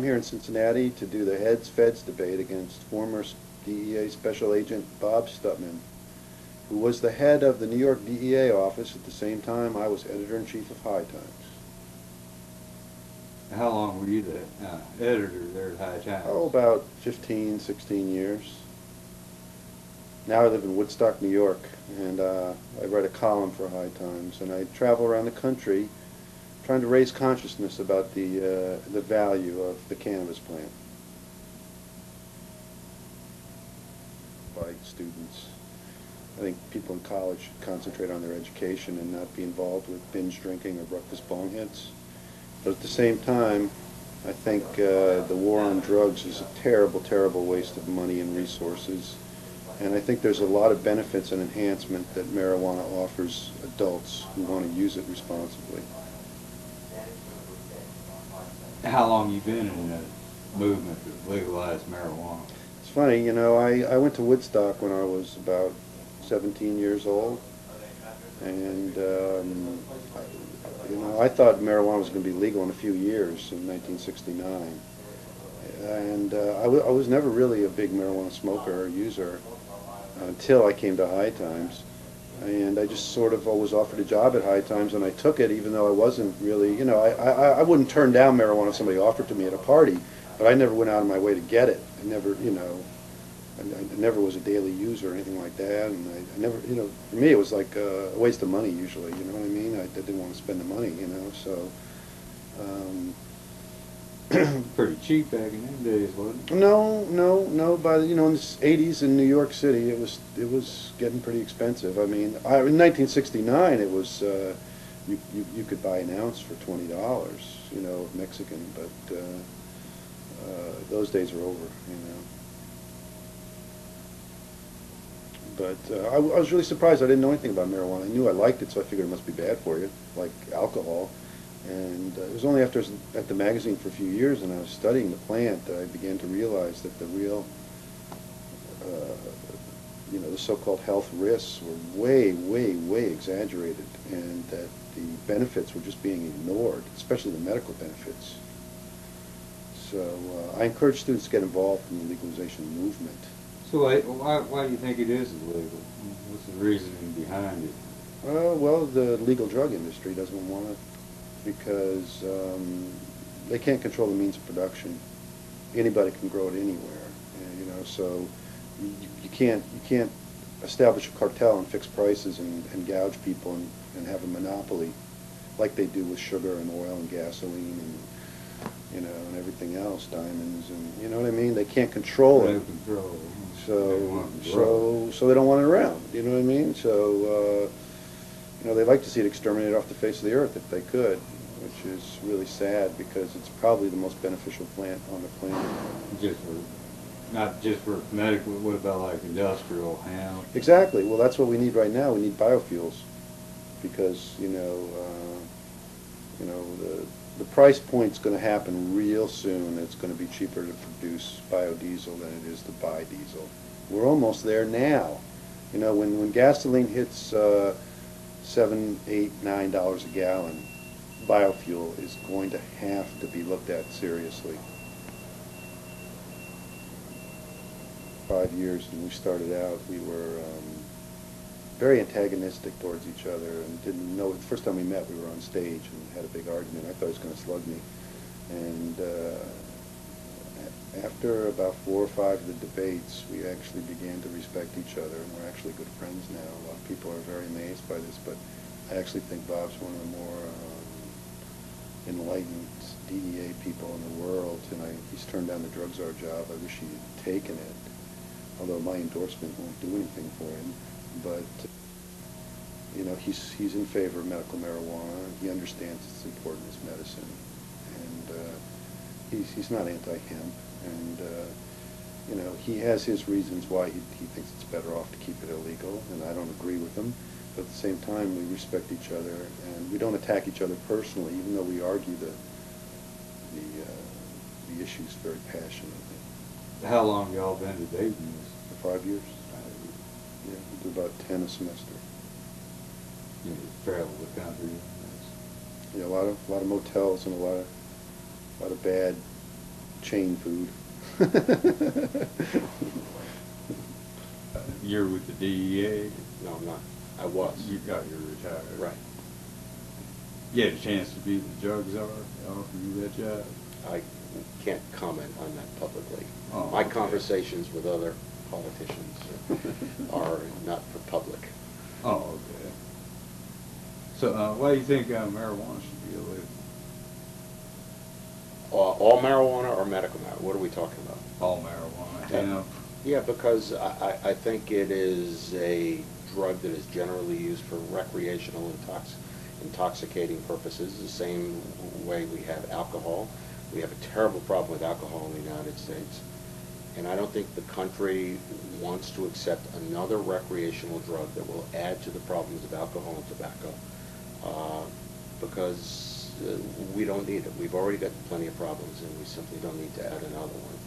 I'm here in Cincinnati to do the Heads-Feds debate against former DEA Special Agent Bob Stutman, who was the head of the New York DEA office at the same time I was editor-in-chief of High Times. How long were you the editor there at High Times? Oh, about 15, 16 years. Now I live in Woodstock, New York, and I write a column for High Times, and I travel around the country trying to raise consciousness about the value of the cannabis plant by students. I think people in college should concentrate on their education and not be involved with binge drinking or breakfast bonehits. But at the same time, I think the war on drugs is a terrible, terrible waste of money and resources. And I think there's a lot of benefits and enhancement that marijuana offers adults who want to use it responsibly. How long you been in the movement to legalize marijuana? It's funny, you know, I went to Woodstock when I was about 17 years old, and you know, I thought marijuana was going to be legal in a few years in 1969, and I was never really a big marijuana smoker or user until I came to High Times, and I just sort of was offered a job at High Times, and I took it even though I wasn't really, you know, I wouldn't turn down marijuana if somebody offered it to me at a party, but I never went out of my way to get it. I never, you know, I never was a daily user or anything like that, and I never, you know, for me it was like a waste of money usually, you know what I mean? I didn't want to spend the money, you know, so. Pretty cheap back in them days, wasn't it? No. By the, you know, in the 80s in New York City, it was getting pretty expensive. I mean, in 1969, it was you could buy an ounce for $20, you know, Mexican, but those days are over, you know. But I was really surprised. I didn't know anything about marijuana. I knew I liked it, so I figured it must be bad for you, like alcohol. And it was only after I was at the magazine for a few years and I was studying the plant that I began to realize that the real, you know, the so-called health risks were way, way, way exaggerated, and that the benefits were just being ignored, especially the medical benefits. So I encourage students to get involved in the legalization movement. So why do you think it is illegal? What's the reasoning behind it? Well, the legal drug industry doesn't want it, because they can't control the means of production. Anybody can grow it anywhere, and, you know. So you can't establish a cartel and fix prices and gouge people and have a monopoly like they do with sugar and oil and gasoline and, you know, and everything else, diamonds, and, you know what I mean. They can't control it. So they don't want it around. You know what I mean? So. You know, they'd like to see it exterminated off the face of the earth if they could, which is really sad because it's probably the most beneficial plant on the planet. Not just for medical, what about like industrial, hemp? Exactly. Well, that's what we need right now. We need biofuels because, you know, the price point's going to happen real soon. It's going to be cheaper to produce biodiesel than it is to buy diesel. We're almost there now. You know, when gasoline hits $7, $8, $9 a gallon, biofuel is going to have to be looked at seriously. 5 years when we started out, we were very antagonistic towards each other and didn't know. The first time we met, we were on stage and had a big argument. I thought he was going to slug me. And after about 4 or 5 of the debates, we actually began to respect each other, and we're actually good friends now. A lot of people are very amazed by this, but I actually think Bob's one of the more enlightened DEA people in the world, and he's turned down the drug czar job. I wish he had taken it, although my endorsement won't do anything for him. But you know, he's in favor of medical marijuana. He understands it's important as medicine, and he's not anti-hemp. And you know, he has his reasons why he thinks it's better off to keep it illegal, and I don't agree with him. But at the same time, we respect each other, and we don't attack each other personally, even though we argue the issues very passionately. How long y'all been debating this? For 5 years. Yeah, we do about 10 a semester. You travel the country. Yeah, a lot of motels and a lot of bad chain food. You're with the DEA? No, I'm not. I was. You got your retired. Right. You had a chance to be the drug czar? They offered you that job? I can't comment on that publicly. Oh, My okay. conversations with other politicians are not for public. Oh, okay. So, why do you think marijuana should be illegal? All marijuana or medical marijuana? What are we talking about? All marijuana, you know? Yeah, because I think it is a drug that is generally used for recreational intoxicating purposes, the same way we have alcohol. We have a terrible problem with alcohol in the United States. And I don't think the country wants to accept another recreational drug that will add to the problems of alcohol and tobacco, because we don't need it. We've already got plenty of problems, and we simply don't need to add another one.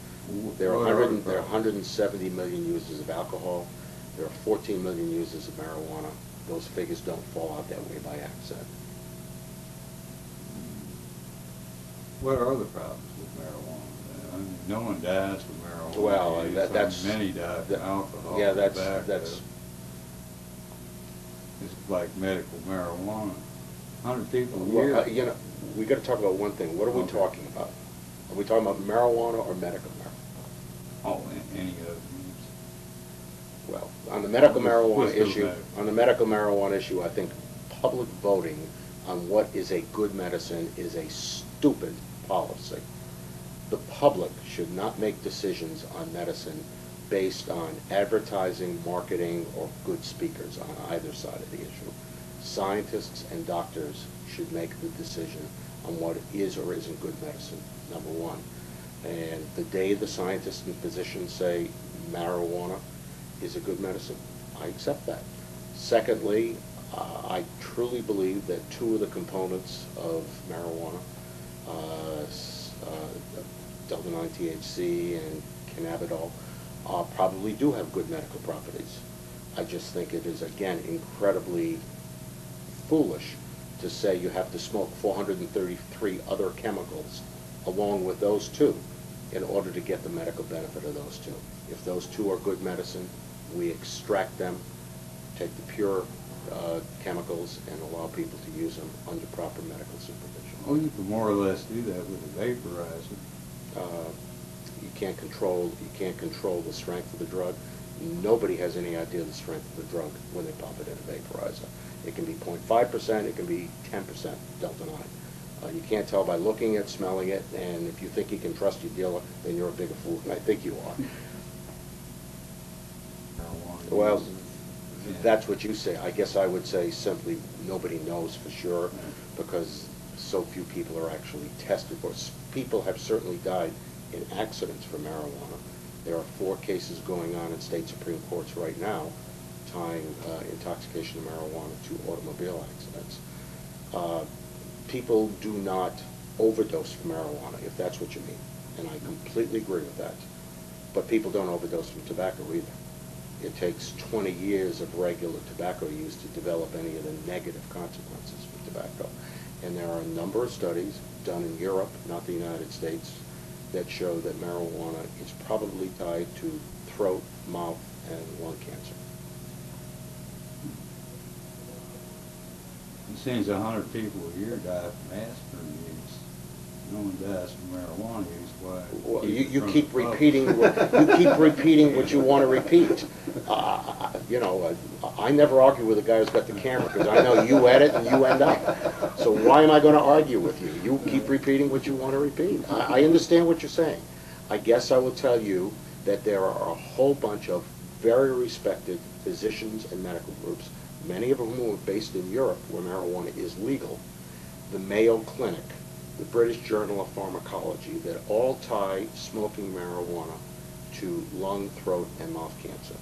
There are 170 million users of alcohol. There are 14 million users of marijuana. Those figures don't fall out that way by accident. What are the problems with marijuana? I mean, no one dies from marijuana. Well, use. that's many die from alcohol. Yeah, tobacco. It's like medical marijuana. 100 people a year. Well, you know, we got to talk about one thing. What are we Okay. talking about? Are we talking about marijuana or medical marijuana? Oh, any of them. Well, on the medical marijuana Let's do issue, I think public voting on what is a good medicine is a stupid policy. The public should not make decisions on medicine based on advertising, marketing, or good speakers on either side of the issue. Scientists and doctors should make the decision on what is or isn't good medicine, number one. And the day the scientists and physicians say marijuana is a good medicine, I accept that. Secondly, I truly believe that two of the components of marijuana, delta-9 THC and cannabidiol, probably do have good medical properties. I just think it is, again, incredibly foolish to say you have to smoke 433 other chemicals along with those two in order to get the medical benefit of those two. If those two are good medicine, we extract them, take the pure chemicals, and allow people to use them under proper medical supervision. Oh, you can more or less do that with a vaporizer. You can't control the strength of the drug. Nobody has any idea the strength of the drug when they pop it in a vaporizer. It can be 0.5%, it can be 10% delta-9. You can't tell by looking at, smelling it, and if you think you can trust your dealer, then you're a bigger fool than I think you are. Well, that's what you say. I guess I would say simply nobody knows for sure because so few people are actually tested. People have certainly died in accidents for marijuana. There are 4 cases going on in state Supreme Courts right now tying intoxication of marijuana to automobile accidents. People do not overdose from marijuana, if that's what you mean, and I completely agree with that. But people don't overdose from tobacco either. It takes 20 years of regular tobacco use to develop any of the negative consequences from tobacco. And there are a number of studies done in Europe, not the United States, that show that marijuana is probably tied to throat, mouth, and lung cancer. It seems 100 people a year die from aspirin use. No one dies from marijuana use. Why? Well, you keep repeating what you want to repeat. You know, I never argue with a guy who's got the camera because I know you edit and you end up. So why am I going to argue with you? You keep repeating what you want to repeat. I understand what you're saying. I guess I will tell you that there are a whole bunch of very respected physicians and medical groups, many of whom are based in Europe where marijuana is legal, the Mayo Clinic, the British Journal of Pharmacology, that all tie smoking marijuana to lung, throat, and mouth cancer.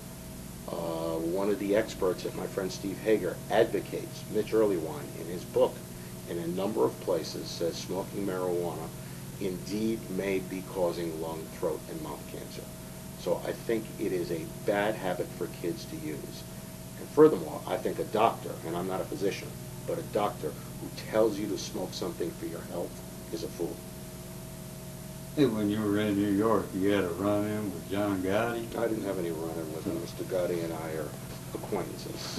One of the experts that my friend Steve Hagar advocates, Mitch Earlywine, in his book, in a number of places, says smoking marijuana indeed may be causing lung, throat, and mouth cancer. So I think it is a bad habit for kids to use. And furthermore, I think a doctor, and I'm not a physician, but a doctor who tells you to smoke something for your health is a fool. When you were in New York, you had a run-in with John Gotti? I didn't have any run-in with him. Mr. Gotti and I are acquaintances.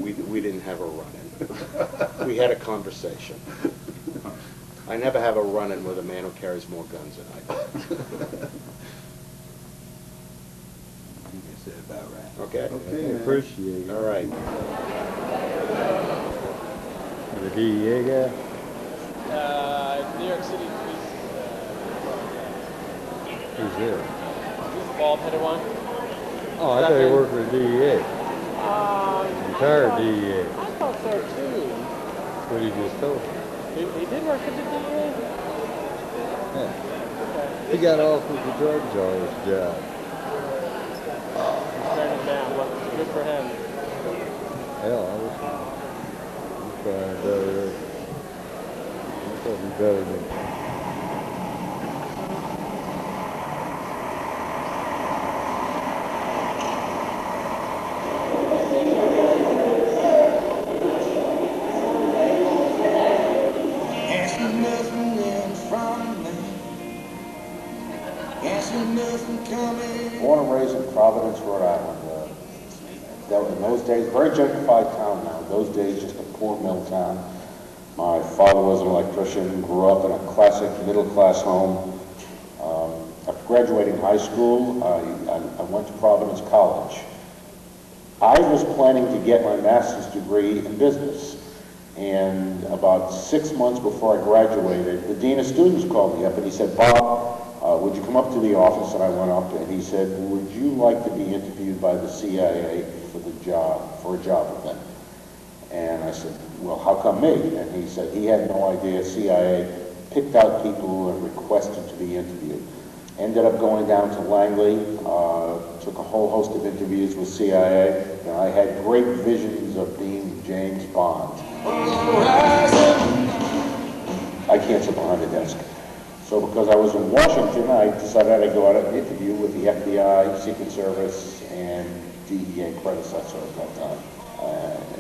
We didn't have a run-in. We had a conversation. I never have a run-in with a man who carries more guns than I do. I guess that's about right. Okay? Okay, I man. appreciate it. All right. The DEA guy? New York City police. Who's there? He's the bald-headed one. Oh, I thought he worked for the DEA. Retired DEA. I thought so too. What he just told me. He did work for the DEA? Yeah. Okay. He got off with the drug czar's job. He's turning down. Well, good for him. Hell, I was trying better. He thought he better than me. Born and raised in Providence, Rhode Island. In those days, very gentrified town now. In those days, just a poor mill town. My father was an electrician, grew up in a classic middle-class home. After graduating high school, I went to Providence College. I was planning to get my master's degree in business. And about 6 months before I graduated, the dean of students called me up and he said, "Bob, would you come up to the office?" And I went up and he said, "Would you like to be interviewed by the CIA for a job with them?" And I said, "Well, how come me?" And he said he had no idea. CIA picked out people who had requested to be interviewed. Ended up going down to Langley, took a whole host of interviews with CIA, and I had great visions of being James Bond. I can't sit behind a desk. So because I was in Washington, I decided I'd go out and interview with the FBI, Secret Service, and DEA predecessor at that time.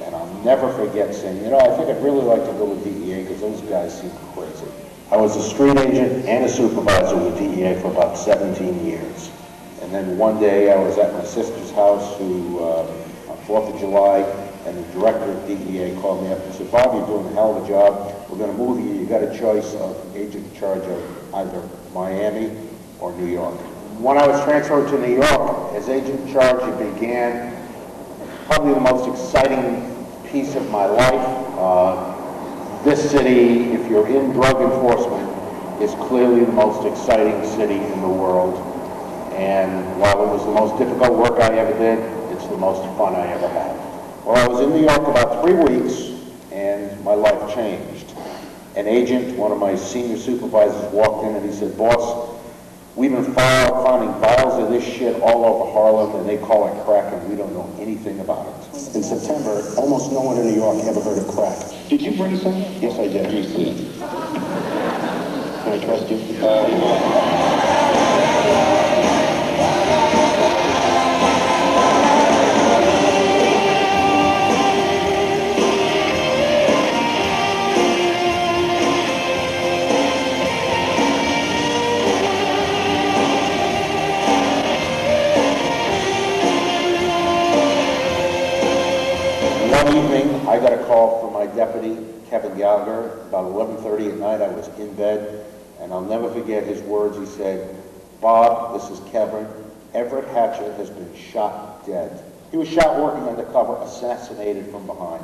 And I'll never forget saying, I think I'd really like to go with DEA because those guys seem crazy. I was a street agent and a supervisor with DEA for about 17 years. And then one day I was at my sister's house on 4th of July, and the director of DEA called me up and said, "Bob, you're doing a hell of a job. We're going to move you. You got a choice of agent in charge of either Miami or New York." When I was transferred to New York as agent in charge, it began probably the most exciting piece of my life. This city, if you're in drug enforcement, is clearly the most exciting city in the world. And while it was the most difficult work I ever did, it's the most fun I ever had. Well, I was in New York about 3 weeks, and my life changed. An agent, one of my senior supervisors, walked in and he said, "Boss, we've been finding vials of this shit all over Harlem, and they call it crack, and we don't know anything about it." In September, almost no one in New York ever heard of crack. Did you bring some? Yes, I did. Can I trust you? One evening, I got a call from my deputy, Kevin Gallagher. About 11:30 at night, I was in bed, and I'll never forget his words. He said, "Bob, this is Kevin. Everett Hatcher has been shot dead." He was shot working undercover, assassinated from behind.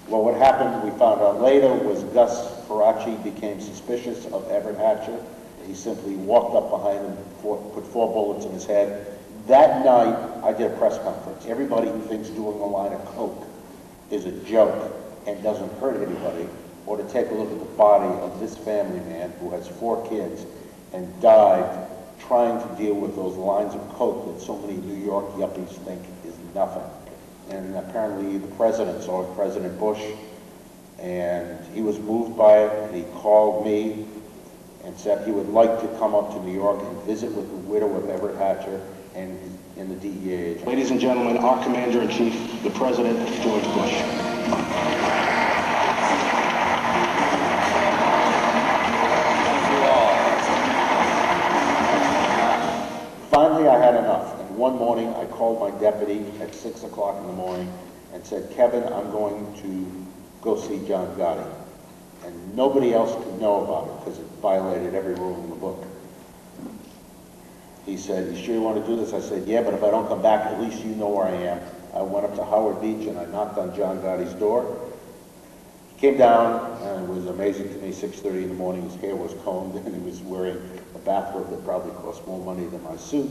Well, what happened, we found out later, was Gus Faraci became suspicious of Everett Hatcher. He simply walked up behind him, put 4 bullets in his head. That night, I did a press conference. Everybody who thinks doing a line of coke is a joke and doesn't hurt anybody, or to take a look at the body of this family man who has 4 kids and died trying to deal with those lines of coke that so many New York yuppies think is nothing. And apparently the president saw it, President Bush, and he was moved by it, and he called me and said he would like to come up to New York and visit with the widow of Everett Hatcher and the DEA agent. Ladies and gentlemen, our Commander-in-Chief, the President, George Bush. Thank you all. called my deputy at 6 o'clock in the morning and said, Kevin, I'm going to go see John Gotti. And nobody else could know about it because it violated every rule in the book. He said, you sure you want to do this? I said, yeah, but if I don't come back, at least you know where I am. I went up to Howard Beach and I knocked on John Gotti's door. He came down, and it was amazing to me, 6:30 in the morning, his hair was combed, and he was wearing a bathrobe that probably cost more money than my suit.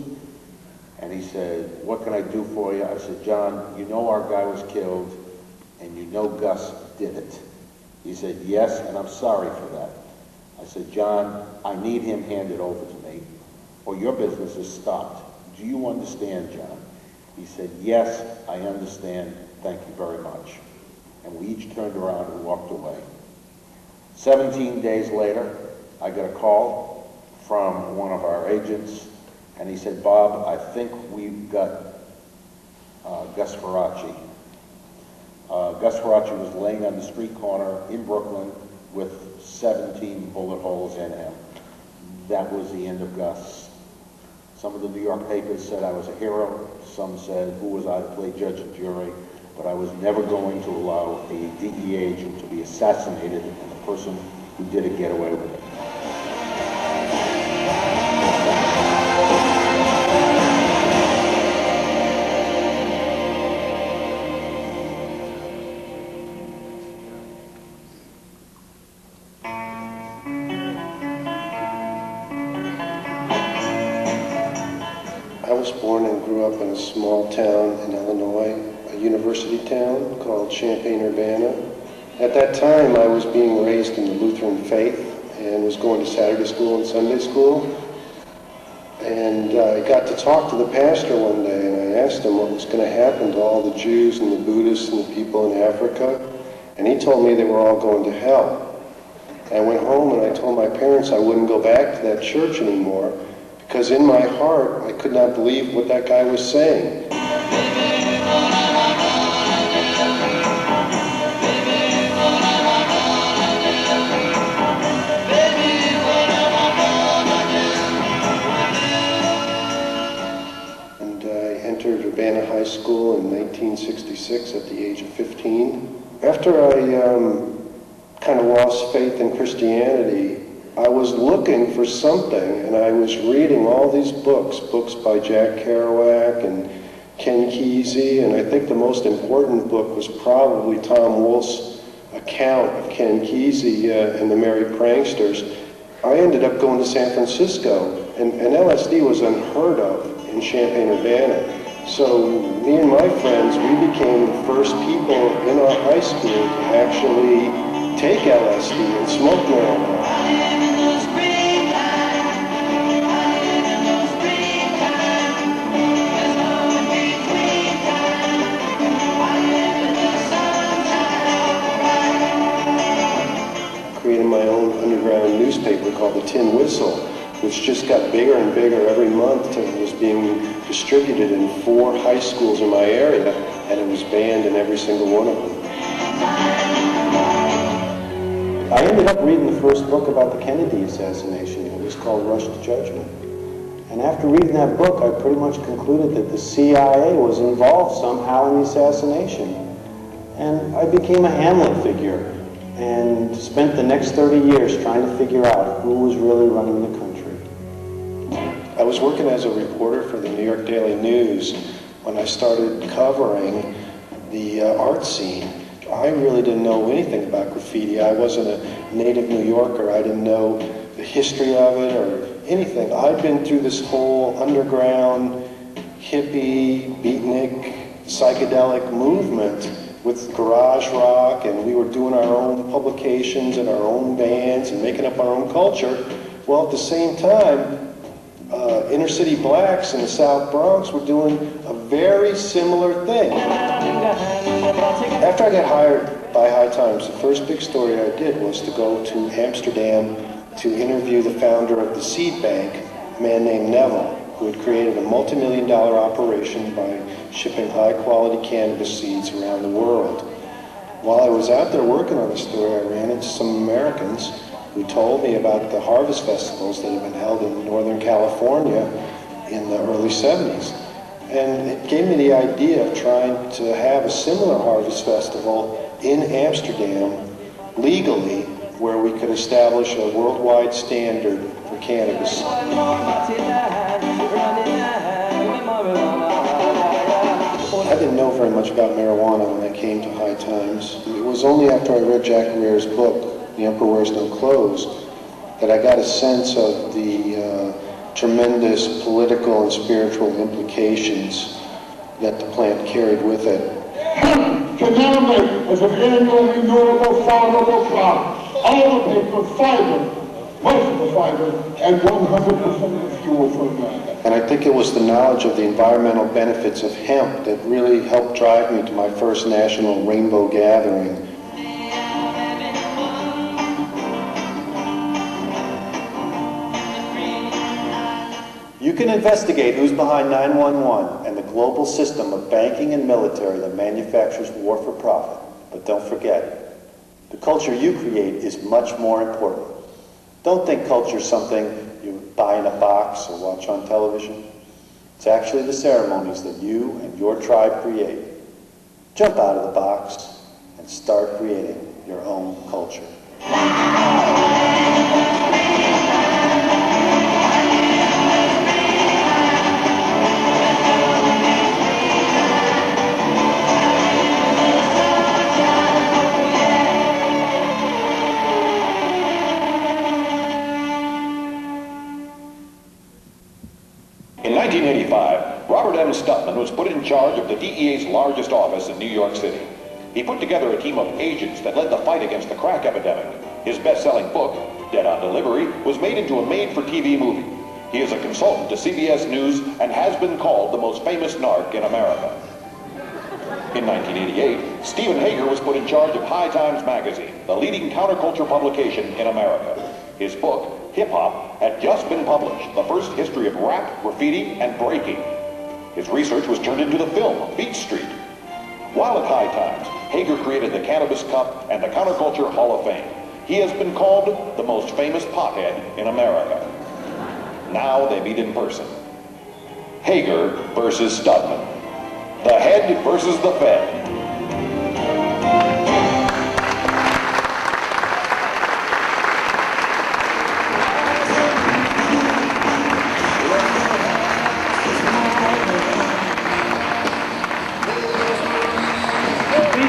And he said, what can I do for you? I said, John, you know our guy was killed, and you know Gus did it. He said, yes, and I'm sorry for that. I said, John, I need him handed over to me, or your business is stopped. Do you understand, John? He said, yes, I understand. Thank you very much. And we each turned around and walked away. 17 days later, I got a call from one of our agents, and he said, Bob, I think we've got Gus Ferracci. Gus Ferracci was laying on the street corner in Brooklyn with 17 bullet holes in him. That was the end of Gus. Some of the New York papers said I was a hero. Some said, who was I to play judge and jury? But I was never going to allow a DEA agent to be assassinated and the person who did it get away with it. I was born and grew up in a small town in Illinois, a university town called Champaign-Urbana. At that time, I was being raised in the Lutheran faith and was going to Saturday school and Sunday school. And I got to talk to the pastor one day, and I asked him what was going to happen to all the Jews and the Buddhists and the people in Africa. And he told me they were all going to hell. I went home and I told my parents I wouldn't go back to that church anymore, because in my heart, I could not believe what that guy was saying. And I entered Urbana High School in 1966 at the age of 15. After I kind of lost faith in Christianity, I was looking for something, and I was reading all these books by Jack Kerouac and Ken Kesey, and I think the most important book was probably Tom Wolfe's account of Ken Kesey and the Merry Pranksters. I ended up going to San Francisco, and LSD was unheard of in Champaign-Urbana. So me and my friends, we became the first people in our high school to actually take LSD and smoke marijuana. Created my own underground newspaper called the Tin Whistle, which just got bigger and bigger every month till it was being distributed in 4 high schools in my area, and it was banned in every single one of them. I ended up reading the first book about the Kennedy assassination. It was called Rush to Judgment. And after reading that book, I pretty much concluded that the CIA was involved somehow in the assassination. And I became a Hamlet figure and spent the next 30 years trying to figure out who was really running the country. I was working as a reporter for the New York Daily News when I started covering the art scene. I really didn't know anything about graffiti. I wasn't a native New Yorker. I didn't know the history of it or anything. I'd been through this whole underground, hippie, beatnik, psychedelic movement with garage rock, and we were doing our own publications and our own bands and making up our own culture. Well, at the same time, inner city blacks in the South Bronx were doing a very similar thing. After I got hired by High Times, the first big story I did was to go to Amsterdam to interview the founder of the seed bank, a man named Neville, who had created a multi-million-dollar operation by shipping high-quality cannabis seeds around the world. While I was out there working on the story, I ran into some Americans who told me about the harvest festivals that had been held in Northern California in the early 70s. And it gave me the idea of trying to have a similar harvest festival in Amsterdam legally, where we could establish a worldwide standard for cannabis. I didn't know very much about marijuana when I came to High Times. It was only after I read Jack Herrera's book, The Emperor Wears No Clothes, that I got a sense of the tremendous political and spiritual implications that the plant carried with it. Cannabis is an annual renewable farmable crop. All the paper, fiber, most of the fiber, and 100% of fuel for America. And I think it was the knowledge of the environmental benefits of hemp that really helped drive me to my first national rainbow gathering. You can investigate who's behind 911 and the global system of banking and military that manufactures war for profit. But don't forget, the culture you create is much more important. Don't think culture is something you buy in a box or watch on television. It's actually the ceremonies that you and your tribe create. Jump out of the box and start creating your own culture. In 1985, Robert M. Stutman was put in charge of the DEA's largest office in New York City. He put together a team of agents that led the fight against the crack epidemic. His best-selling book, Dead on Delivery, was made into a made-for-TV movie. He is a consultant to CBS News and has been called the most famous narc in America. In 1988, Stephen Hagar was put in charge of High Times magazine, the leading counterculture publication in America. His book, Hip Hop, had just been published, the first history of rap, graffiti, and breaking. His research was turned into the film, Beat Street. While at High Times, Hagar created the Cannabis Cup and the Counterculture Hall of Fame. He has been called the most famous pothead in America. Now they meet in person. Hagar versus Stutman. The head versus the fed.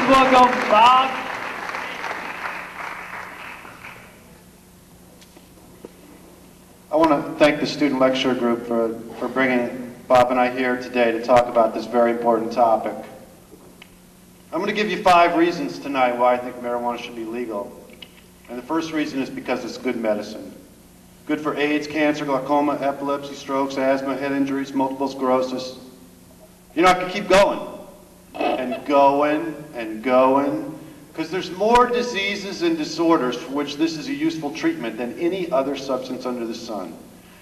Welcome, Bob. I want to thank the student lecture group for bringing Bob and I here today to talk about this very important topic. I'm going to give you 5 reasons tonight why I think marijuana should be legal. And the first reason is because it's good medicine. Good for AIDS, cancer, glaucoma, epilepsy, strokes, asthma, head injuries, multiple sclerosis. You know, I could keep going. And going, and going, because there's more diseases and disorders for which this is a useful treatment than any other substance under the sun.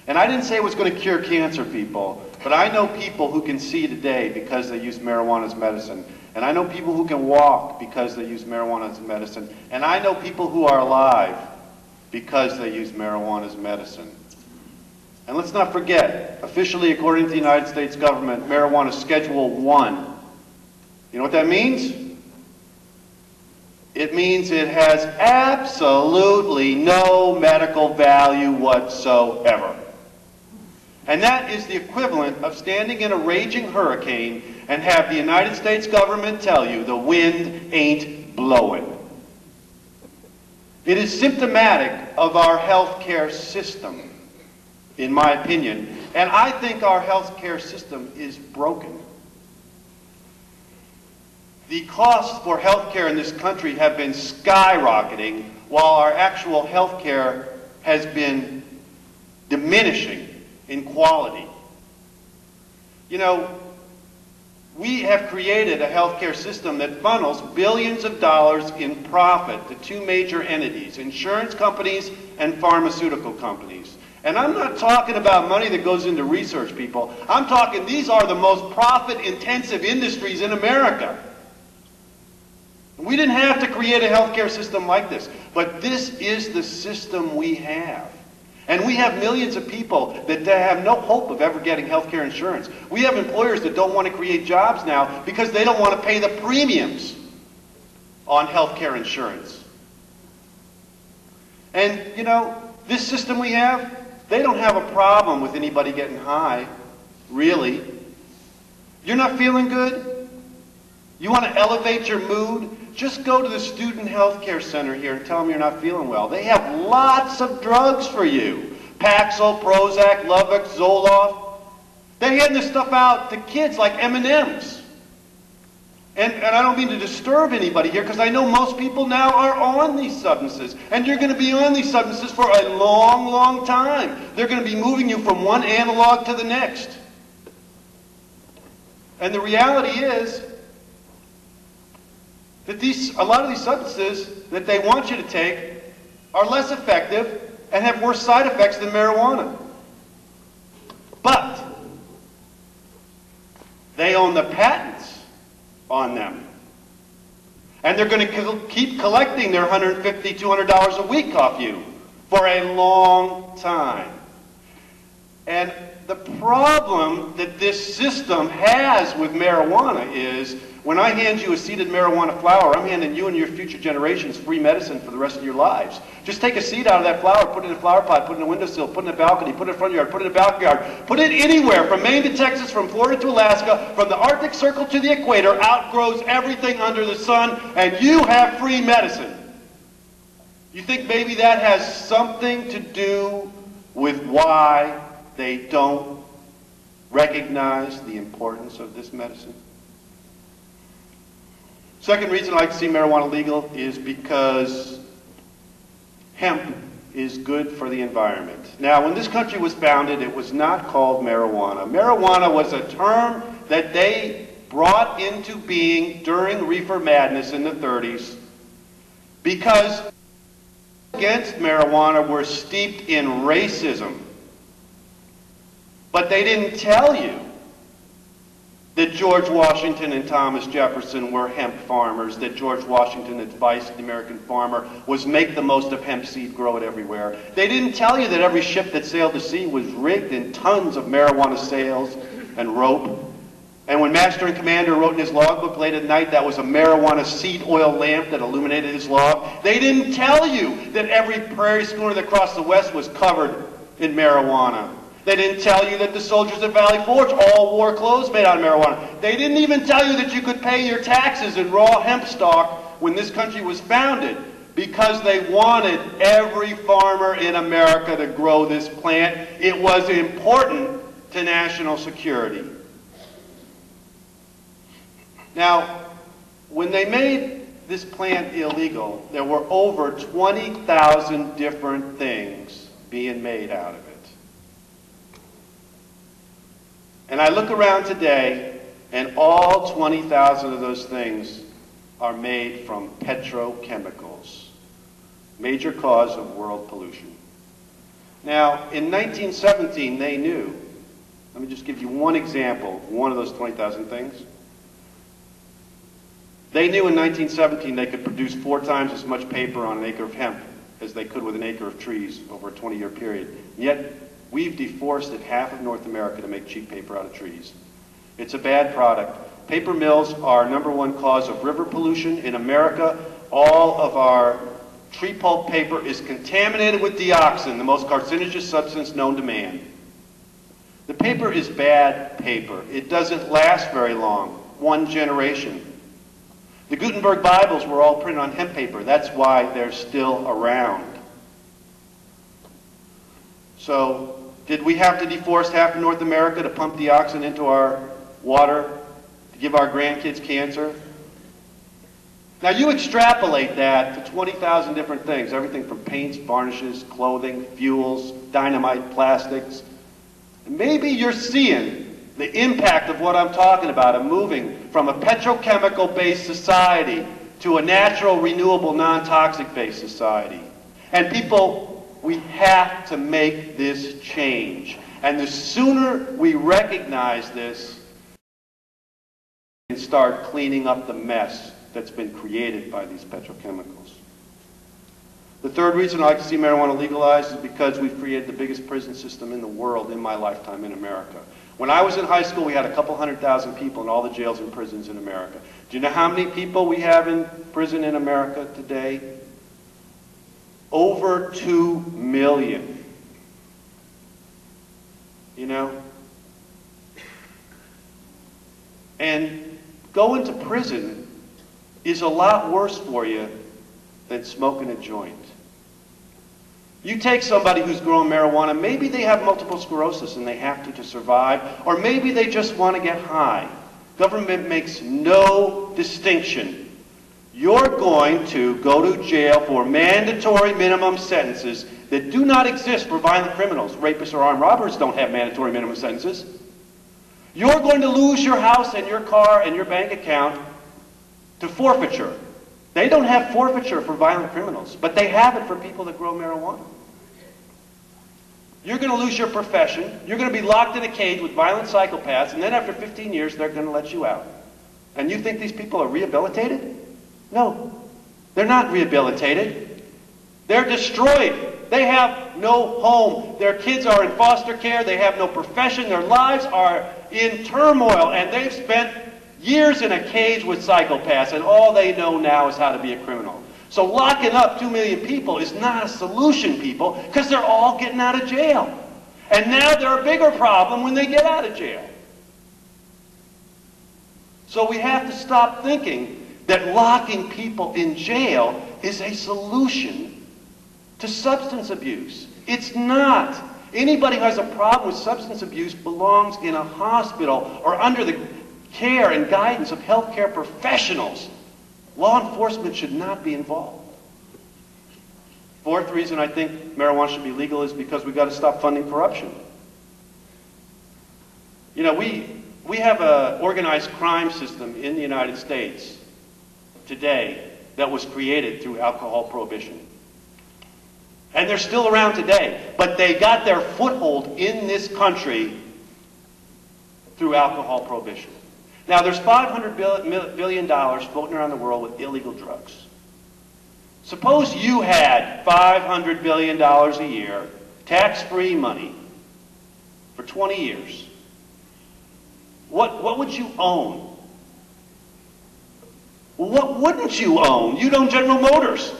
And I didn't say it was going to cure cancer, people, but I know people who can see today because they use marijuana as medicine. And I know people who can walk because they use marijuana as medicine. And I know people who are alive because they use marijuana as medicine. And let's not forget, officially according to the United States government, marijuana is Schedule 1. You know what that means? It means it has absolutely no medical value whatsoever. And that is the equivalent of standing in a raging hurricane and have the United States government tell you the wind ain't blowing. It is symptomatic of our healthcare system, in my opinion. And I think our healthcare system is broken. The costs for healthcare in this country have been skyrocketing while our actual healthcare has been diminishing in quality. You know, we have created a healthcare system that funnels billions of dollars in profit to 2 major entities, insurance companies and pharmaceutical companies. And I'm not talking about money that goes into research, people. I'm talking these are the most profit-intensive industries in America. We didn't have to create a healthcare system like this, but this is the system we have. And we have millions of people that have no hope of ever getting health care insurance. We have employers that don't want to create jobs now because they don't want to pay the premiums on health care insurance. And, you know, this system we have, they don't have a problem with anybody getting high, really. You're not feeling good? You want to elevate your mood? Just go to the Student Health Care Center here and tell them you're not feeling well. They have lots of drugs for you. Paxil, Prozac, Luvox, Zoloft. They hand this stuff out to kids like M&Ms. And I don't mean to disturb anybody here because I know most people now are on these substances. And you're going to be on these substances for a long, long time. They're going to be moving you from one analog to the next. And the reality is that a lot of these substances that they want you to take are less effective and have worse side effects than marijuana. But they own the patents on them. And they're going to keep collecting their $150, $200 a week off you for a long time. And the problem that this system has with marijuana is when I hand you a seeded marijuana flower, I'm handing you and your future generations free medicine for the rest of your lives. Just take a seed out of that flower, put it in a flower pot, put it in a windowsill, put it in a balcony, put it in a front yard, put it in a backyard, put it anywhere, from Maine to Texas, from Florida to Alaska, from the Arctic Circle to the equator, outgrows everything under the sun, and you have free medicine. You think maybe that has something to do with why they don't recognize the importance of this medicine? Second reason I like to see marijuana legal is because hemp is good for the environment. Now, when this country was founded, it was not called marijuana. Marijuana was a term that they brought into being during reefer madness in the 30s because against marijuana were steeped in racism. But they didn't tell you that George Washington and Thomas Jefferson were hemp farmers, that George Washington advised the American farmer was make the most of hemp seed, grow it everywhere. They didn't tell you that every ship that sailed the sea was rigged in tons of marijuana sails and rope. And when Master and Commander wrote in his logbook late at night, that was a marijuana seed oil lamp that illuminated his log. They didn't tell you that every prairie schooner that crossed the West was covered in marijuana. They didn't tell you that the soldiers at Valley Forge all wore clothes made out of marijuana. They didn't even tell you that you could pay your taxes in raw hemp stock when this country was founded because they wanted every farmer in America to grow this plant. It was important to national security. Now, when they made this plant illegal, there were over 20,000 different things being made out of it. And I look around today, and all 20,000 of those things are made from petrochemicals, major cause of world pollution. Now, in 1917, they knew. Let me just give you one example of one of those 20,000 things. They knew in 1917 they could produce 4 times as much paper on an acre of hemp as they could with an acre of trees over a 20-year period. Yet, we've deforested half of North America to make cheap paper out of trees. It's a bad product. Paper mills are #1 cause of river pollution in America. All of our tree pulp paper is contaminated with dioxin, the most carcinogenous substance known to man. The paper is bad paper. It doesn't last very long, 1 generation. The Gutenberg Bibles were all printed on hemp paper. That's why they're still around. So, did we have to deforest half of North America to pump dioxin into our water to give our grandkids cancer? Now you extrapolate that to 20,000 different things, everything from paints, varnishes, clothing, fuels, dynamite, plastics. And maybe you're seeing the impact of what I'm talking about, of moving from a petrochemical-based society to a natural, renewable, non-toxic-based society. And people, we have to make this change. And the sooner we recognize this and start cleaning up the mess that's been created by these petrochemicals. The third reason I like to see marijuana legalized is because we've created the biggest prison system in the world in my lifetime in America. When I was in high school, we had a couple 100,000 people in all the jails and prisons in America. Do you know how many people we have in prison in America today? Over 2 million. You know? And going to prison is a lot worse for you than smoking a joint. You take somebody who's growing marijuana, maybe they have multiple sclerosis and they have to survive, or maybe they just want to get high. Government makes no distinction. You're going to go to jail for mandatory minimum sentences that do not exist for violent criminals. Rapists or armed robbers don't have mandatory minimum sentences. You're going to lose your house and your car and your bank account to forfeiture. They don't have forfeiture for violent criminals, but they have it for people that grow marijuana. You're going to lose your profession. You're going to be locked in a cage with violent psychopaths, and then after 15 years, they're going to let you out. And you think these people are rehabilitated? No, they're not rehabilitated. They're destroyed. They have no home. Their kids are in foster care. They have no profession. Their lives are in turmoil, and they've spent years in a cage with psychopaths, and all they know now is how to be a criminal. So locking up 2 million people is not a solution, people, because they're all getting out of jail. And now they're a bigger problem when they get out of jail. So we have to stop thinking that locking people in jail is a solution to substance abuse. It's not. Anybody who has a problem with substance abuse belongs in a hospital or under the care and guidance of healthcare professionals. Law enforcement should not be involved. Fourth reason I think marijuana should be legal is because we've got to stop funding corruption. You know, we have an organized crime system in the United States today that was created through alcohol prohibition. And they're still around today, but they got their foothold in this country through alcohol prohibition. Now, there's $500 billion floating around the world with illegal drugs. Suppose you had $500 billion a year, tax-free money, for 20 years. What would you own? Well, what wouldn't you own? You'd own General Motors.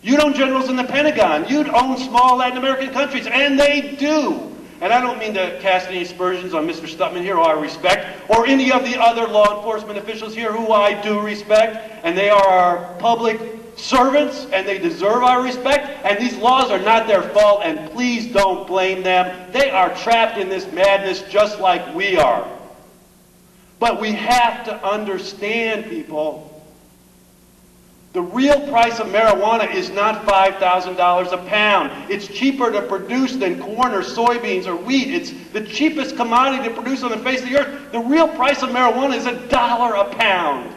You'd own generals in the Pentagon. You'd own small Latin American countries, and they do. And I don't mean to cast any aspersions on Mr. Stutman here, who I respect, or any of the other law enforcement officials here who I do respect, and they are our public servants, and they deserve our respect, and these laws are not their fault, and please don't blame them. They are trapped in this madness just like we are. But we have to understand, people, the real price of marijuana is not $5,000 a pound. It's cheaper to produce than corn or soybeans or wheat. It's the cheapest commodity to produce on the face of the earth. The real price of marijuana is $1 a pound.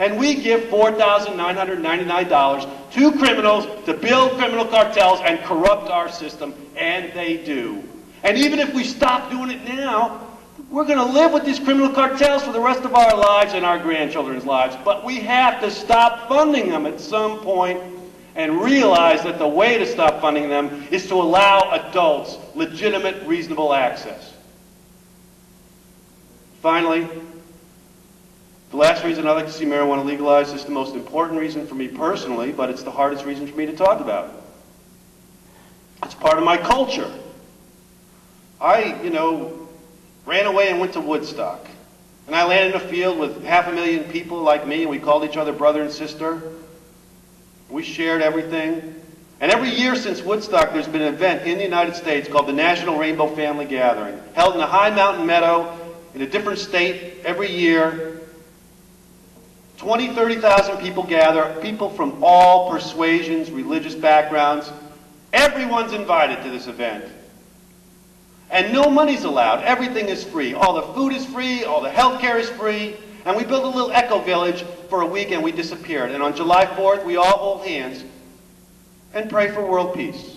And we give $4,999 to criminals to build criminal cartels and corrupt our system, and they do. And even if we stop doing it now, we're going to live with these criminal cartels for the rest of our lives and our grandchildren's lives. But we have to stop funding them at some point and realize that the way to stop funding them is to allow adults legitimate, reasonable access. Finally, the last reason I'd like to see marijuana legalized is the most important reason for me personally, but it's the hardest reason for me to talk about. It's part of my culture. I ran away and went to Woodstock. And I landed in a field with 500,000 people like me, and we called each other brother and sister. We shared everything. And every year since Woodstock, there's been an event in the United States called the National Rainbow Family Gathering, held in a high mountain meadow in a different state every year. 20,000, 30,000 people gather, people from all persuasions, religious backgrounds. Everyone's invited to this event. And no money's allowed. Everything is free. All the food is free. All the health care is free. And we built a little eco village for a week and we disappeared. And on July 4th, we all hold hands and pray for world peace.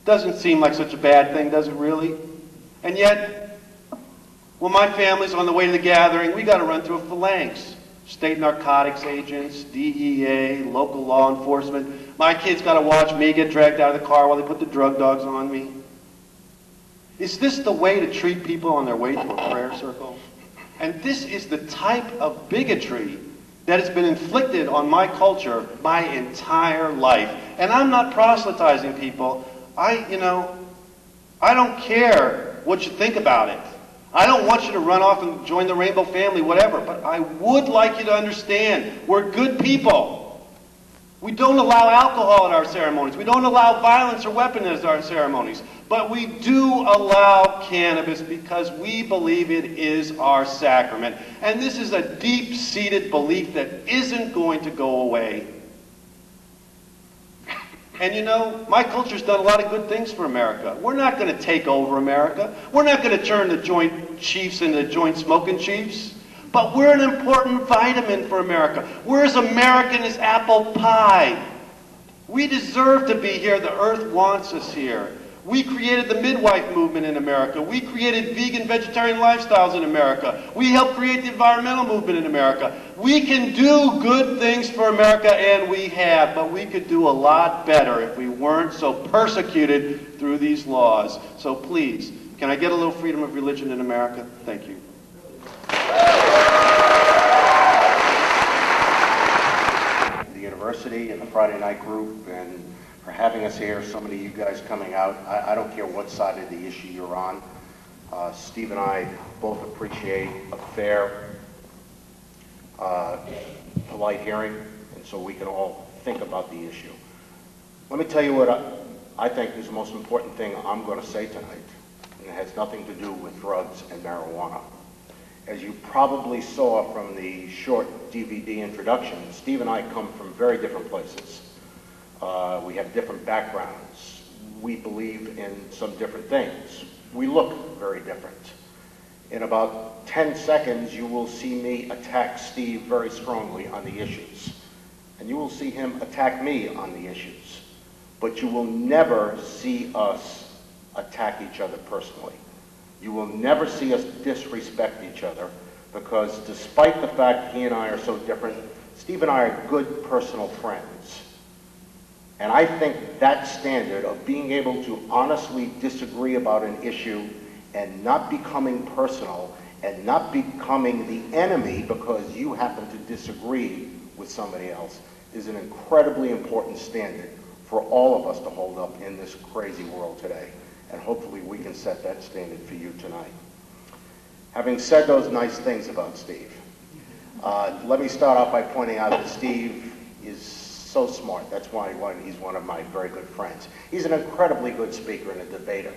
Doesn't seem like such a bad thing, does it really? And yet, when my family's on the way to the gathering, we got to run through a phalanx state narcotics agents, DEA, local law enforcement. My kids got to watch me get dragged out of the car while they put the drug dogs on me. Is this the way to treat people on their way to a prayer circle? And this is the type of bigotry that has been inflicted on my culture my entire life. And I'm not proselytizing people. I don't care what you think about it. I don't want you to run off and join the rainbow family, whatever, but I would like you to understand we're good people. We don't allow alcohol at our ceremonies. We don't allow violence or weapons at our ceremonies. But we do allow cannabis because we believe it is our sacrament. And this is a deep-seated belief that isn't going to go away. And you know, my culture's done a lot of good things for America. We're not going to take over America. We're not going to turn the joint chiefs into joint smoking chiefs. But we're an important vitamin for America. We're as American as apple pie. We deserve to be here. The earth wants us here. We created the midwife movement in America. We created vegan, vegetarian lifestyles in America. We helped create the environmental movement in America. We can do good things for America, and we have, but we could do a lot better if we weren't so persecuted through these laws. So please, can I get a little freedom of religion in America? Thank you. The university and the Friday night group and for having us here, so many of you guys coming out. I don't care what side of the issue you're on. Steve and I both appreciate a fair, polite hearing, and so we can all think about the issue. Let me tell you what I think is the most important thing I'm going to say tonight, and it has nothing to do with drugs and marijuana. As you probably saw from the short DVD introduction, Steve and I come from very different places. We have different backgrounds. We believe in some different things. We look very different. In about 10 seconds, you will see me attack Steve very strongly on the issues. And you will see him attack me on the issues. But you will never see us attack each other personally. You will never see us disrespect each other, because despite the fact he and I are so different, Steve and I are good personal friends. And I think that standard of being able to honestly disagree about an issue and not becoming personal and not becoming the enemy because you happen to disagree with somebody else is an incredibly important standard for all of us to hold up in this crazy world today. And hopefully we can set that standard for you tonight. Having said those nice things about Steve, let me start off by pointing out that Steve is so smart. That's why he's one of my very good friends. He's an incredibly good speaker and a debater.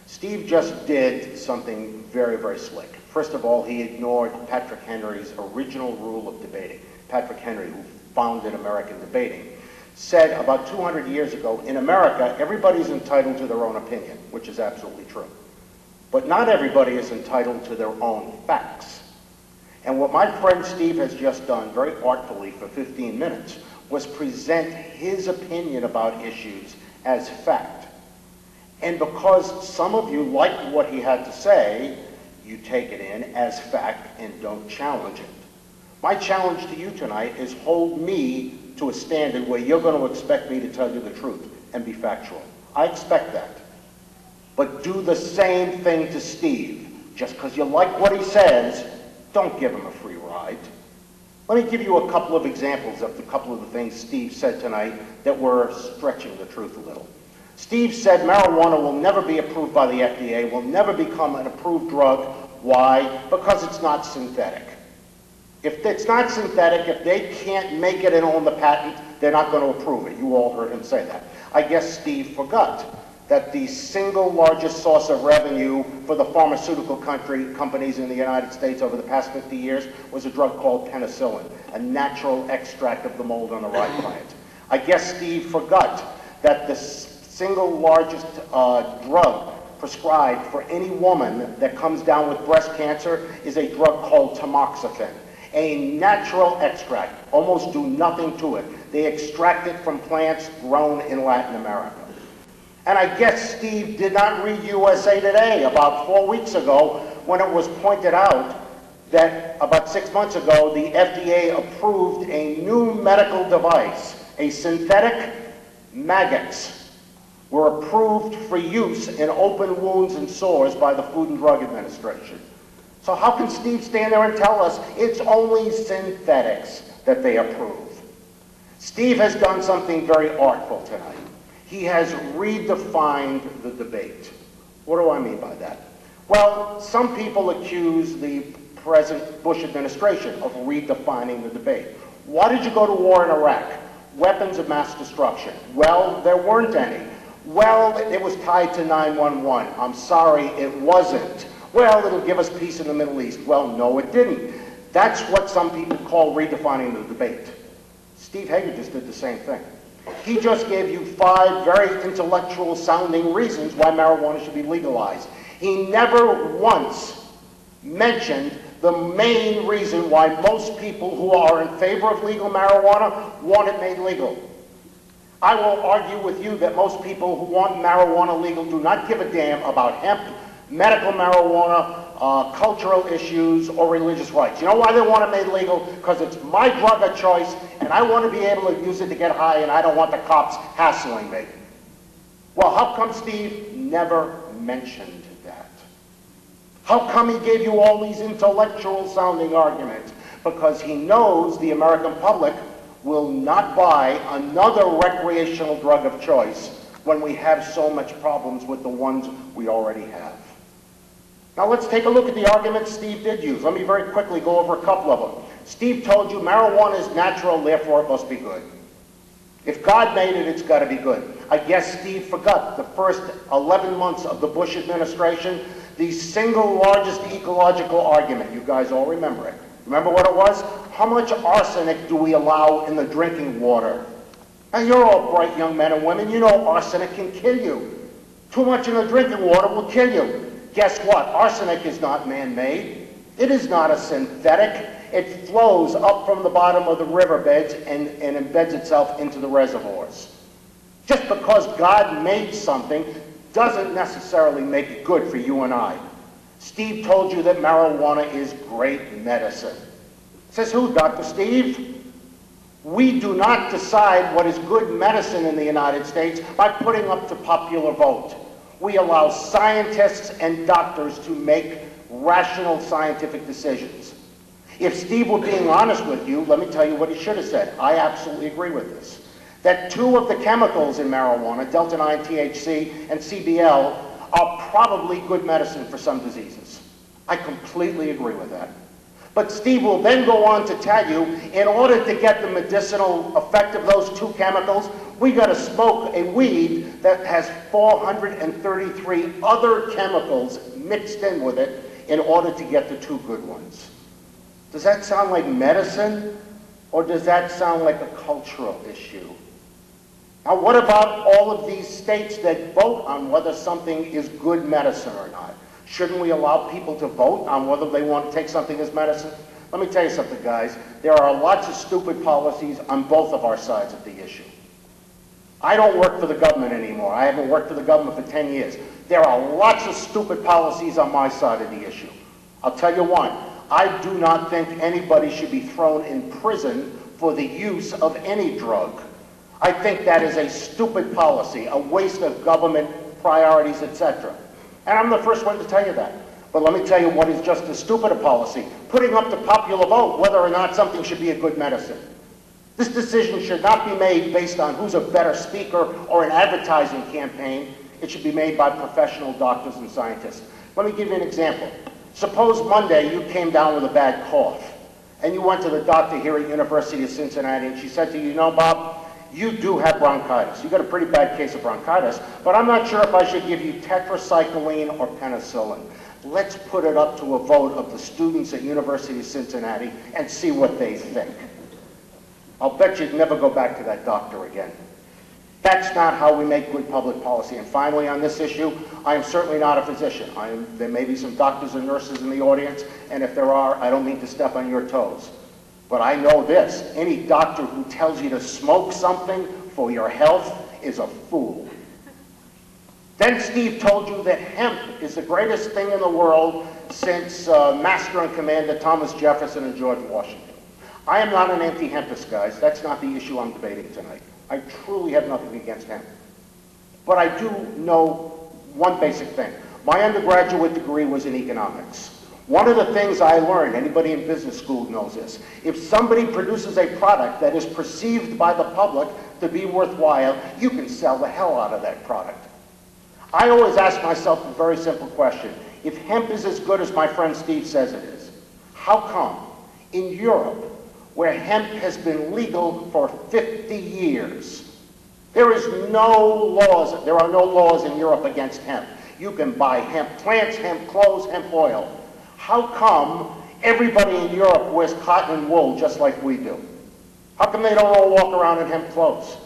Steve just did something very, very slick. First of all, he ignored Patrick Henry's original rule of debating. Patrick Henry, who founded American debating, said about 200 years ago, in America, everybody's entitled to their own opinion, which is absolutely true. But not everybody is entitled to their own facts. And what my friend Steve has just done, very artfully for 15 minutes, was present his opinion about issues as fact. And because some of you liked what he had to say, you take it in as fact and don't challenge it. My challenge to you tonight is hold me to a standard where you're going to expect me to tell you the truth and be factual. I expect that. But do the same thing to Steve. Just because you like what he says, don't give him a free ride. Let me give you a couple of examples of a couple of the things Steve said tonight that were stretching the truth a little. Steve said marijuana will never be approved by the FDA, will never become an approved drug. Why? Because it's not synthetic. If it's not synthetic, if they can't make it and own the patent, they're not going to approve it. You all heard him say that. I guess Steve forgot that the single largest source of revenue for the pharmaceutical companies in the United States over the past 50 years was a drug called penicillin, a natural extract of the mold on the rye plant. I guess Steve forgot that the single largest drug prescribed for any woman that comes down with breast cancer is a drug called tamoxifen, a natural extract. Almost do nothing to it. They extract it from plants grown in Latin America. And I guess Steve did not read USA Today about 4 weeks ago when it was pointed out that about 6 months ago, the FDA approved a new medical device, a synthetic maggots, were approved for use in open wounds and sores by the Food and Drug Administration. So how can Steve stand there and tell us it's only synthetics that they approve? Steve has done something very artful tonight. He has redefined the debate. What do I mean by that? Well, some people accuse the present Bush administration of redefining the debate. Why did you go to war in Iraq? Weapons of mass destruction. Well, there weren't any. Well, it was tied to 9/11. I'm sorry, it wasn't. Well, it'll give us peace in the Middle East. Well, no, it didn't. That's what some people call redefining the debate. Steve Hagar just did the same thing. He just gave you 5 very intellectual sounding reasons why marijuana should be legalized. He never once mentioned the main reason why most people who are in favor of legal marijuana want it made legal. I will argue with you that most people who want marijuana legal do not give a damn about hemp, medical marijuana, cultural issues, or religious rights. You know why they want it made legal? Because it's my drug of choice, and I want to be able to use it to get high, and I don't want the cops hassling me. Well, how come Steve never mentioned that? How come he gave you all these intellectual sounding arguments? Because he knows the American public will not buy another recreational drug of choice when we have so much problems with the ones we already have. Now let's take a look at the arguments Steve did use. Let me very quickly go over a couple of them. Steve told you marijuana is natural, therefore it must be good. If God made it, it's got to be good. I guess Steve forgot the first 11 months of the Bush administration, the single largest ecological argument. You guys all remember it. Remember what it was? How much arsenic do we allow in the drinking water? Now you're all bright young men and women. You know arsenic can kill you. Too much in the drinking water will kill you. Guess what? Arsenic is not man-made. It is not a synthetic. It flows up from the bottom of the riverbeds and embeds itself into the reservoirs. Just because God made something doesn't necessarily make it good for you and I. Steve told you that marijuana is great medicine. Says who, Dr. Steve? We do not decide what is good medicine in the United States by putting up to popular vote. We allow scientists and doctors to make rational scientific decisions. If Steve were being honest with you, let me tell you what he should have said. I absolutely agree with this. That 2 of the chemicals in marijuana, Delta-9 THC and CBL, are probably good medicine for some diseases. I completely agree with that. But Steve will then go on to tell you, in order to get the medicinal effect of those 2 chemicals, we got to smoke a weed that has 433 other chemicals mixed in with it in order to get the 2 good ones. Does that sound like medicine, or does that sound like a cultural issue? Now, what about all of these states that vote on whether something is good medicine or not? Shouldn't we allow people to vote on whether they want to take something as medicine? Let me tell you something, guys. There are lots of stupid policies on both of our sides of the issue. I don't work for the government anymore. I haven't worked for the government for 10 years. There are lots of stupid policies on my side of the issue. I'll tell you one. I do not think anybody should be thrown in prison for the use of any drug. I think that is a stupid policy, a waste of government priorities, etc. And I'm the first one to tell you that. But let me tell you what is just as stupid a policy. Putting up to popular vote whether or not something should be a good medicine. This decision should not be made based on who's a better speaker or an advertising campaign. It should be made by professional doctors and scientists. Let me give you an example. Suppose Monday you came down with a bad cough, and you went to the doctor here at University of Cincinnati, and she said to you, you know, Bob, you do have bronchitis. You got a pretty bad case of bronchitis, but I'm not sure if I should give you tetracycline or penicillin. Let's put it up to a vote of the students at University of Cincinnati and see what they think. I'll bet you'd never go back to that doctor again. That's not how we make good public policy. And finally, on this issue, I am certainly not a physician. There may be some doctors and nurses in the audience, and if there are, I don't mean to step on your toes. But I know this, any doctor who tells you to smoke something for your health is a fool. Then Steve told you that hemp is the greatest thing in the world since Master and Commander Thomas Jefferson and George Washington. I am not an anti-hempist, guys. That's not the issue I'm debating tonight. I truly have nothing against hemp. But I do know one basic thing. My undergraduate degree was in economics. One of the things I learned, anybody in business school knows this, if somebody produces a product that is perceived by the public to be worthwhile, you can sell the hell out of that product. I always ask myself a very simple question. If hemp is as good as my friend Steve says it is, how come in Europe, where hemp has been legal for 50 years, there are no laws in Europe against hemp. You can buy hemp plants, hemp clothes, hemp oil. How come everybody in Europe wears cotton and wool just like we do? How come they don't all walk around in hemp clothes?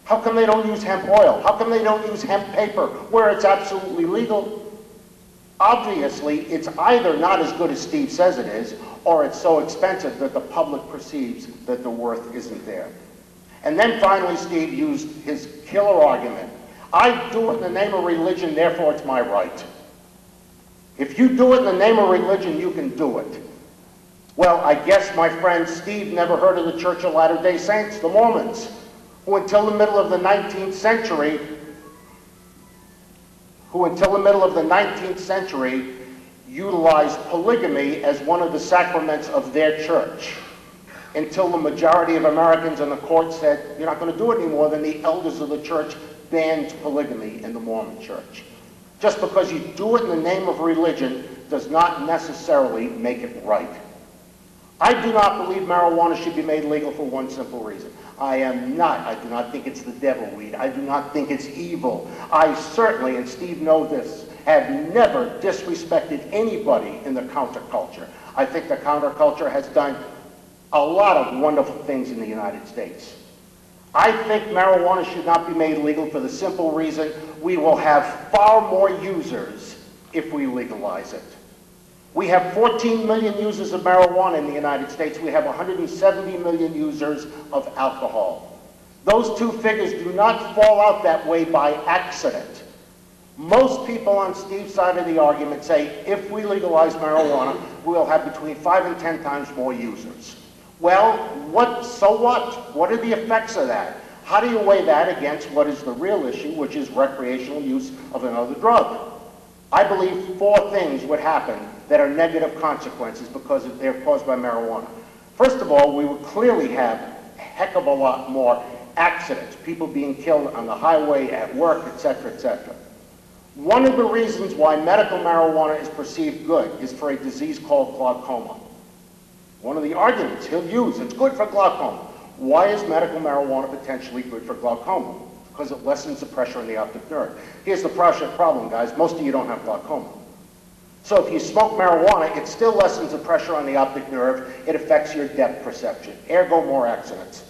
How come they don't use hemp oil? How come they don't use hemp paper where it's absolutely legal? Obviously, it's either not as good as Steve says it is, or it's so expensive that the public perceives that the worth isn't there. And then finally, Steve used his killer argument. I do it in the name of religion, therefore it's my right. If you do it in the name of religion, you can do it. Well, I guess my friend Steve never heard of the Church of Latter-day Saints, the Mormons, who until the middle of the 19th century utilized polygamy as one of the sacraments of their church, until the majority of Americans in the court said, you're not going to do it anymore, then the elders of the church banned polygamy in the Mormon church. Just because you do it in the name of religion does not necessarily make it right. I do not believe marijuana should be made legal for one simple reason. I do not think it's the devil weed. I do not think it's evil. I certainly, and Steve knows this, have never disrespected anybody in the counterculture. I think the counterculture has done a lot of wonderful things in the United States. I think marijuana should not be made legal for the simple reason we will have far more users if we legalize it. We have 14 million users of marijuana in the United States. We have 170 million users of alcohol. Those two figures do not fall out that way by accident. Most people on Steve's side of the argument say if we legalize marijuana, we'll have between 5 and 10 times more users. Well, so what? What are the effects of that? How do you weigh that against what is the real issue, which is recreational use of another drug? I believe 4 things would happen that are negative consequences because they're caused by marijuana. First of all, we would clearly have a heck of a lot more accidents, people being killed on the highway, at work, etc., etc. One of the reasons why medical marijuana is perceived good is for a disease called glaucoma. One of the arguments he'll use, it's good for glaucoma. Why is medical marijuana potentially good for glaucoma? Because it lessens the pressure on the optic nerve. Here's the problem, guys. Most of you don't have glaucoma. So if you smoke marijuana, it still lessens the pressure on the optic nerve. It affects your depth perception. Ergo, more accidents.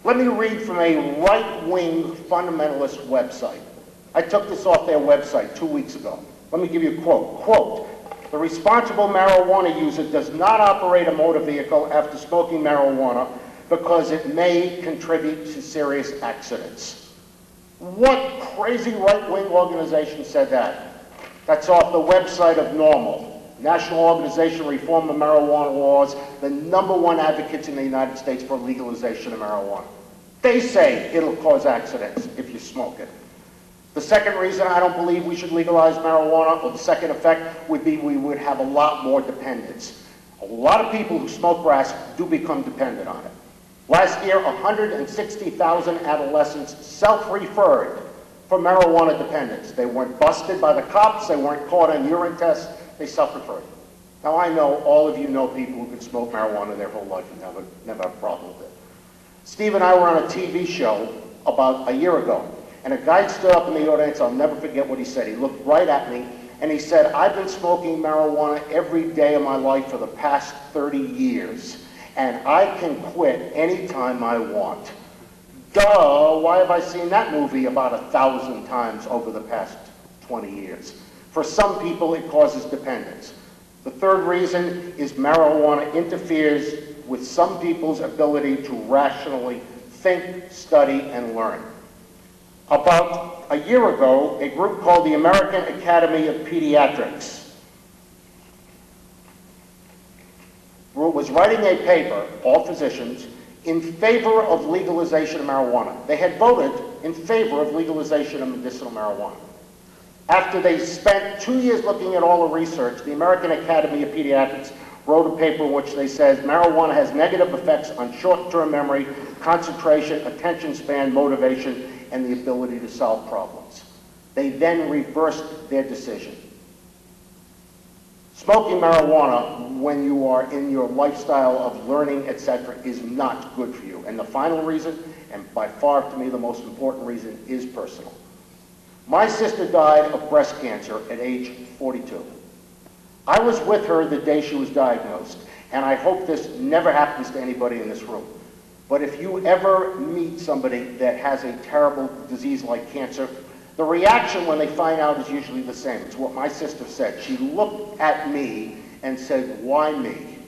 Let me read from a right-wing fundamentalist website. I took this off their website 2 weeks ago. Let me give you a quote. Quote, the responsible marijuana user does not operate a motor vehicle after smoking marijuana because it may contribute to serious accidents. What crazy right-wing organization said that? That's off the website of NORML, National Organization to Reform the Marijuana Laws, the #1 advocates in the United States for legalization of marijuana. They say it'll cause accidents if you smoke it. The second reason I don't believe we should legalize marijuana, or the second effect, would be we would have a lot more dependence. A lot of people who smoke grass do become dependent on it. Last year, 160,000 adolescents self-referred for marijuana dependence. They weren't busted by the cops, they weren't caught on urine tests, they self-referred. Now I know all of you know people who can smoke marijuana their whole life and never have a problem with it. Steve and I were on a TV show about a year ago, and a guy stood up in the audience, I'll never forget what he said. He looked right at me, and he said, I've been smoking marijuana every day of my life for the past 30 years, and I can quit anytime I want. Duh, why have I seen that movie about 1,000 times over the past 20 years? For some people, it causes dependence. The third reason is marijuana interferes with some people's ability to rationally think, study, and learn. About a year ago, a group called the American Academy of Pediatrics was writing a paper, all physicians, in favor of legalization of marijuana. They had voted in favor of legalization of medicinal marijuana. After they spent 2 years looking at all the research, the American Academy of Pediatrics wrote a paper in which they said marijuana has negative effects on short-term memory, concentration, attention span, motivation, and the ability to solve problems. They then reversed their decision. Smoking marijuana when you are in your lifestyle of learning, etc., is not good for you. And the final reason, and by far to me the most important reason, is personal. My sister died of breast cancer at age 42. I was with her the day she was diagnosed, and I hope this never happens to anybody in this room. But if you ever meet somebody that has a terrible disease like cancer, the reaction when they find out is usually the same. It's what my sister said. She looked at me and said, "Why me?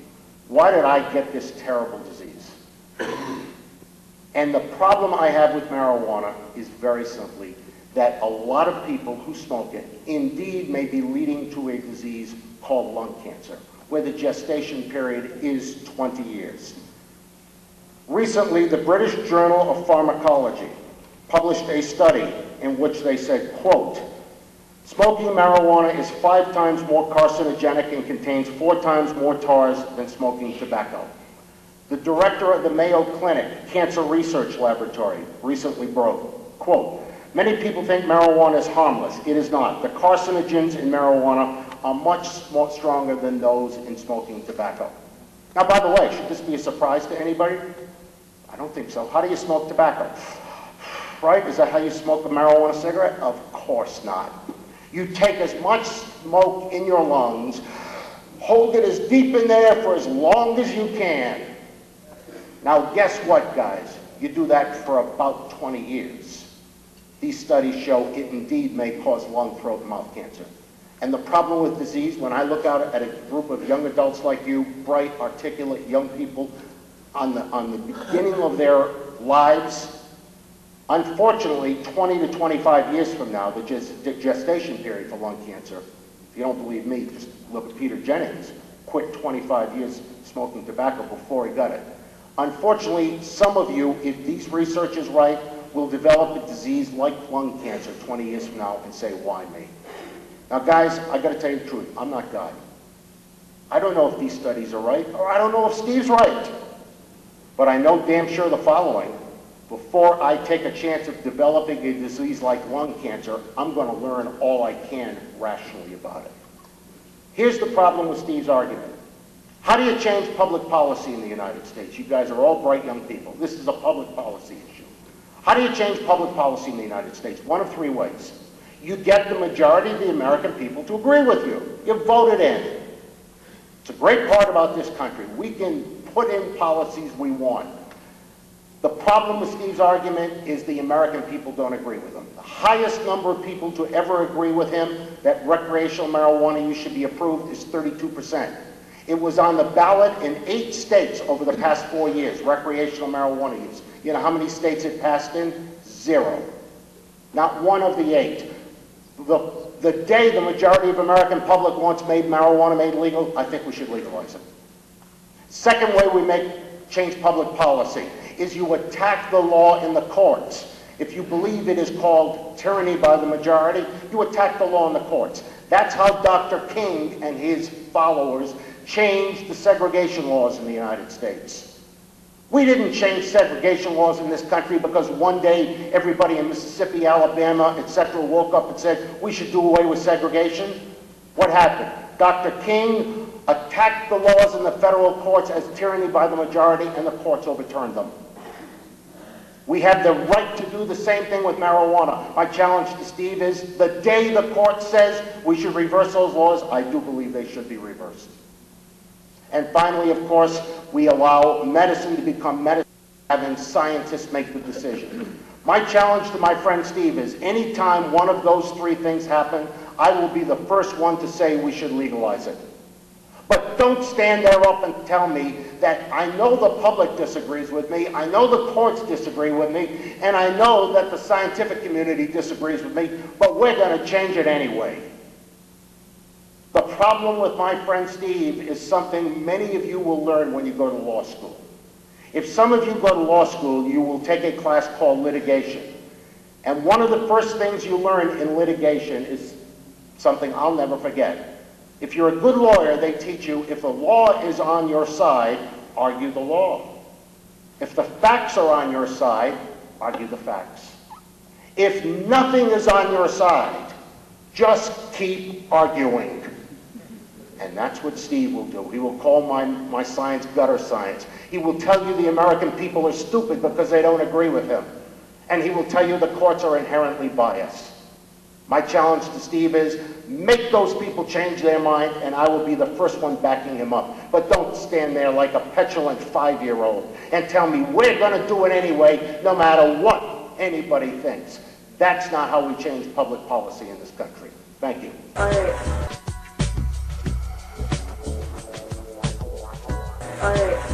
Why did I get this terrible disease?" And the problem I have with marijuana is very simply that a lot of people who smoke it indeed may be leading to a disease called lung cancer, where the gestation period is 20 years. Recently, the British Journal of Pharmacology published a study in which they said, quote, "Smoking marijuana is 5 times more carcinogenic and contains 4 times more tars than smoking tobacco." The director of the Mayo Clinic Cancer Research Laboratory recently wrote, quote, "Many people think marijuana is harmless. It is not. The carcinogens in marijuana are much more stronger than those in smoking tobacco." Now, by the way, should this be a surprise to anybody? I don't think so. How do you smoke tobacco? Right? Is that how you smoke a marijuana cigarette? Of course not. You take as much smoke in your lungs, hold it as deep in there for as long as you can. Now, guess what, guys? You do that for about 20 years. These studies show it indeed may cause lung, throat, and mouth cancer. And the problem with disease, when I look out at a group of young adults like you, bright, articulate young people on the beginning of their lives, unfortunately, 20 to 25 years from now, the gestation period for lung cancer, if you don't believe me, just look at Peter Jennings, quit 25 years smoking tobacco before he got it. Unfortunately, some of you, if these research is right, will develop a disease like lung cancer 20 years from now and say, "Why me?" Now, guys, I got to tell you the truth. I'm not God. I don't know if these studies are right, or I don't know if Steve's right. But I know damn sure the following. Before I take a chance of developing a disease like lung cancer, I'm going to learn all I can rationally about it. Here's the problem with Steve's argument. How do you change public policy in the United States? You guys are all bright young people. This is a public policy issue. How do you change public policy in the United States? One of 3 ways. You get the majority of the American people to agree with you. You vote it in. It's a great part about this country. We can put in policies we want. The problem with Steve's argument is the American people don't agree with him. The highest number of people to ever agree with him that recreational marijuana use should be approved is 32%. It was on the ballot in 8 states over the past 4 years, recreational marijuana use. You know how many states it passed in? 0. Not one of the 8. The day the majority of American public wants marijuana made legal, I think we should legalize it. Second way we change public policy is you attack the law in the courts. If you believe it is called tyranny by the majority, you attack the law in the courts. That's how Dr. King and his followers changed the segregation laws in the United States. We didn't change segregation laws in this country because one day everybody in Mississippi, Alabama, etc. woke up and said, we should do away with segregation. What happened? Dr. King attacked the laws in the federal courts as tyranny by the majority, and the courts overturned them. We have the right to do the same thing with marijuana. My challenge to Steve is the day the court says we should reverse those laws, I do believe they should be reversed. And finally, of course, we allow medicine to become medicine, having scientists make the decision. My challenge to my friend Steve is anytime one of those 3 things happen, I will be the first one to say we should legalize it. But don't stand there up and tell me that I know the public disagrees with me, I know the courts disagree with me, and I know that the scientific community disagrees with me, but we're going to change it anyway. The problem with my friend Steve is something many of you will learn when you go to law school. If some of you go to law school, you will take a class called litigation. And one of the first things you learn in litigation is something I'll never forget. If you're a good lawyer, they teach you if the law is on your side, argue the law. If the facts are on your side, argue the facts. If nothing is on your side, just keep arguing. And that's what Steve will do. He will call my science gutter science. He will tell you the American people are stupid because they don't agree with him. And he will tell you the courts are inherently biased. My challenge to Steve is, make those people change their mind, and I will be the first one backing him up. But don't stand there like a petulant 5-year-old and tell me we're going to do it anyway, no matter what anybody thinks. That's not how we change public policy in this country. Thank you. All right.